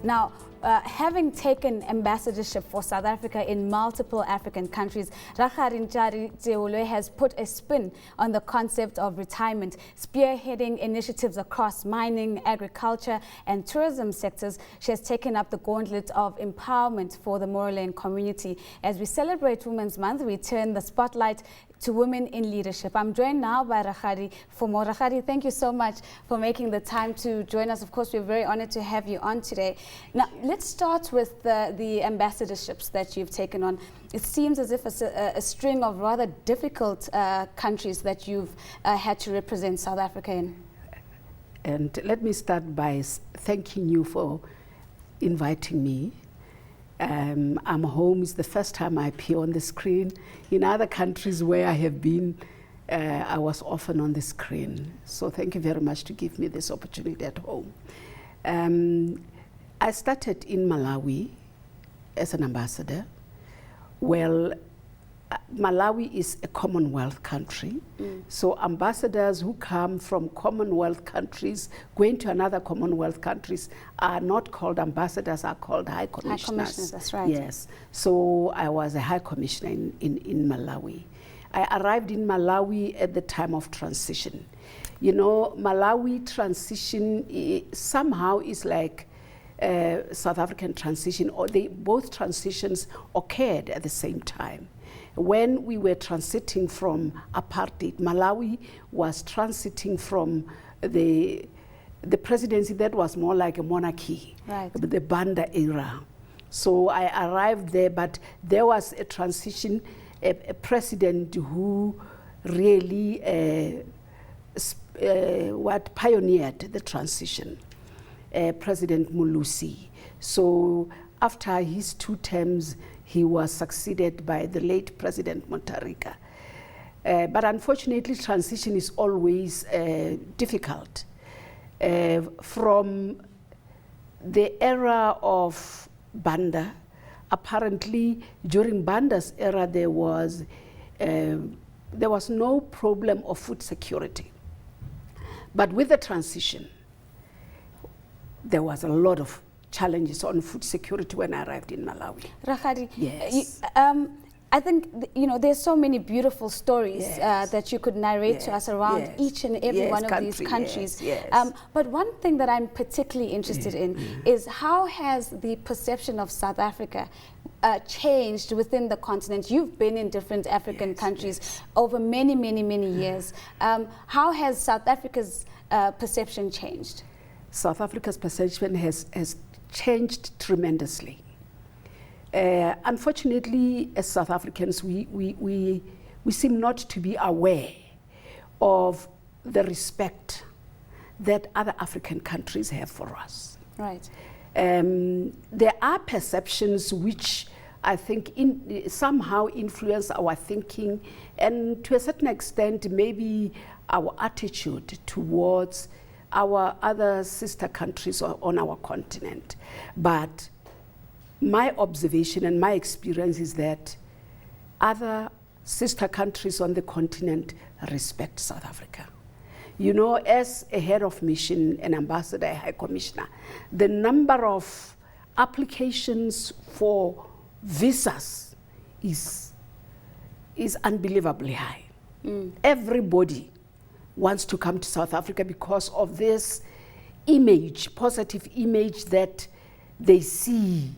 Now, having taken ambassadorship for South Africa in multiple African countries, Rakgadi Ntshadi Tsheole has put a spin on the concept of retirement, spearheading initiatives across mining, agriculture and tourism sectors. She has taken up the gauntlet of empowerment for the Moreland community. As we celebrate Women's Month, we turn the spotlight to women in leadership. I'm joined now by Rakgadi for more. Rakgadi, thank you so much for making the time to join us. Of course, we're very honored to have you on today. Now, let's start with the ambassadorships that you've taken on. It seems as if it's a string of rather difficult countries that you've had to represent South Africa in. And let me start by thanking you for inviting me. I'm home. It's the first time I appear on the screen. In other countries where I have been, I was often on the screen. So thank you very much to give me this opportunity at home. I started in Malawi as an ambassador. Well, Malawi is a Commonwealth country. So ambassadors who come from Commonwealth countries going to another Commonwealth countries are not called ambassadors, are called high commissioners. High commissioners, that's right. Yes. So I was a high commissioner in Malawi. I arrived in Malawi at the time of transition. You know, Malawi transition somehow is like South African transition, or both transitions occurred at the same time. When we were transiting from apartheid, Malawi was transiting from the presidency that was more like a monarchy, right, the Banda era. So I arrived there, but there was a transition, a president who really pioneered the transition, President Mulusi. So after his 2 terms, he was succeeded by the late President Mutharika. But unfortunately, transition is always difficult. From the era of Banda, apparently during Banda's era there was no problem of food security. But with the transition, there was a lot of challenges on food security when I arrived in Malawi. Rakgadi, yes. I think there's so many beautiful stories yes. That you could narrate yes. to us around yes. each and every yes. one of these countries. Yes. Yes. But one thing that I'm particularly interested in is how has the perception of South Africa changed within the continent? You've been in different African yes. countries yes. over many years. How has South Africa's perception changed? South Africa's perception has changed tremendously. Unfortunately, as South Africans, we seem not to be aware of the respect that other African countries have for us. Right. There are perceptions which I think somehow influence our thinking, and to a certain extent, maybe our attitude towards our other sister countries on our continent. But my observation and my experience is that other sister countries on the continent respect South Africa. You know, as a head of mission, an ambassador, a high commissioner, the number of applications for visas is unbelievably high. Everybody wants to come to South Africa because of this image, positive image that they see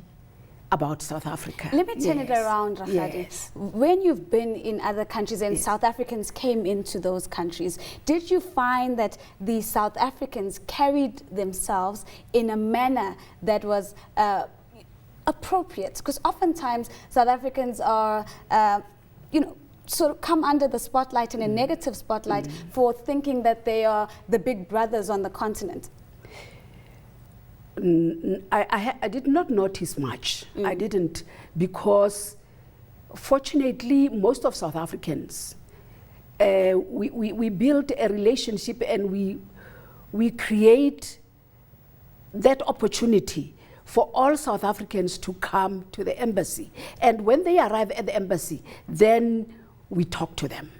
about South Africa. Let me turn it around, Rakgadi. Yes. When you've been in other countries and yes. South Africans came into those countries, did you find that the South Africans carried themselves in a manner that was appropriate? Because oftentimes South Africans are, sort of come under the spotlight, in a negative spotlight, for thinking that they are the big brothers on the continent. I did not notice much. I didn't, because fortunately most of South Africans, we build a relationship and we create that opportunity for all South Africans to come to the embassy. And when they arrive at the embassy, then we talk to them.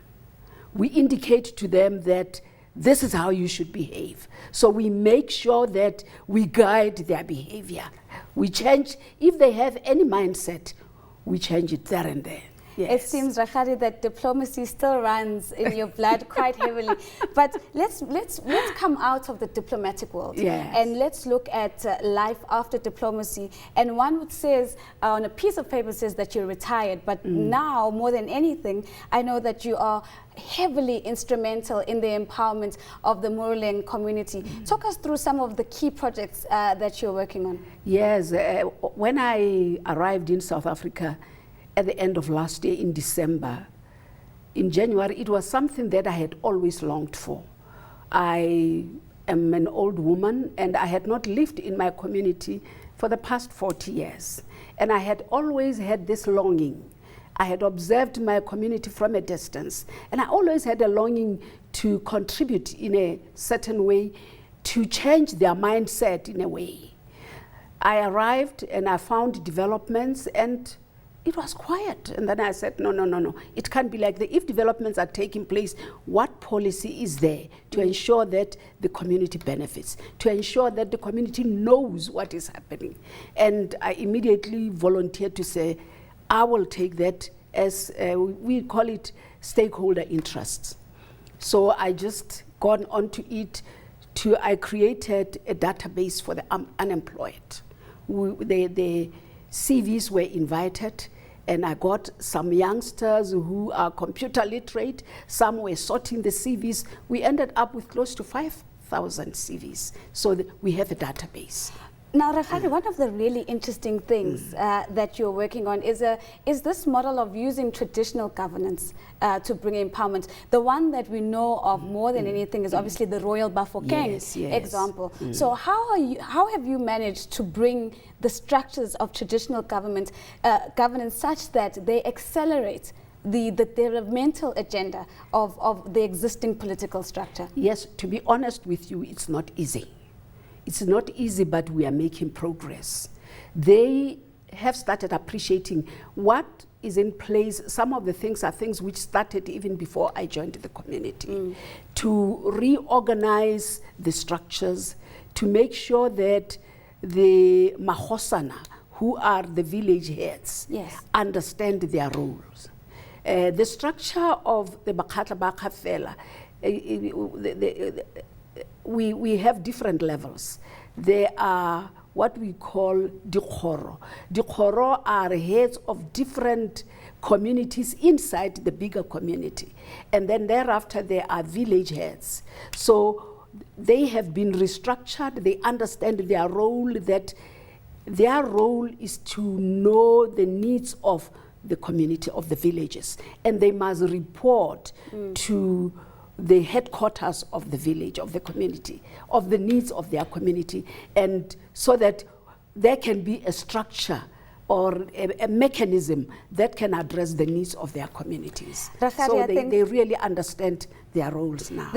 We indicate to them that this is how you should behave. So we make sure that we guide their behavior We change, if they have any mindset, we change it there and there. Yes. It seems, Rakgadi, that diplomacy still runs in your blood quite heavily. But let's come out of the diplomatic world, yes, and let's look at life after diplomacy. And one would says on a piece of paper says that you're retired, but now more than anything, I know that you are heavily instrumental in the empowerment of the Muruleng community. Talk us through some of the key projects that you're working on. Yes, when I arrived in South Africa at the end of last year in December, in January, it was something that I had always longed for. I am an old woman and I had not lived in my community for the past 40 years. And I had always had this longing. I had observed my community from a distance, and I always had a longing to contribute in a certain way, to change their mindset in a way. I arrived and I found developments, and it was quiet. And then I said, no. It can't be like that. If developments are taking place, what policy is there to ensure that the community benefits, to ensure that the community knows what is happening? And I immediately volunteered to say, I will take that as, we call it stakeholder interests. So I just got onto it. I created a database for the unemployed. The CVs were invited, and I got some youngsters who are computer literate. Some were sorting the CVs. We ended up with close to 5,000 CVs. So we have a database. Now, Rakgadi, one of the really interesting things that you're working on is this model of using traditional governance to bring empowerment. The one that we know of more than anything is obviously the Royal Bafokeng example. So how have you managed to bring the structures of traditional governance such that they accelerate the developmental agenda of the existing political structure? Yes, to be honest with you, it's not easy. It's not easy, but we are making progress. They have started appreciating what is in place. Some of the things are things which started even before I joined the community, to reorganize the structures, to make sure that the Mahosana, who are the village heads, understand their roles. The structure of the Bakhatla Bakafela, we have different levels. There are what we call Dikhoro. Dikhoro are heads of different communities inside the bigger community. And then thereafter there are village heads. So they have been restructured, they understand their role, that their role is to know the needs of the community, of the villages. And they must report to the headquarters of the village, of the community, of the needs of their community, and so that there can be a structure or a mechanism that can address the needs of their communities. Rakgadi, so they really understand their roles now.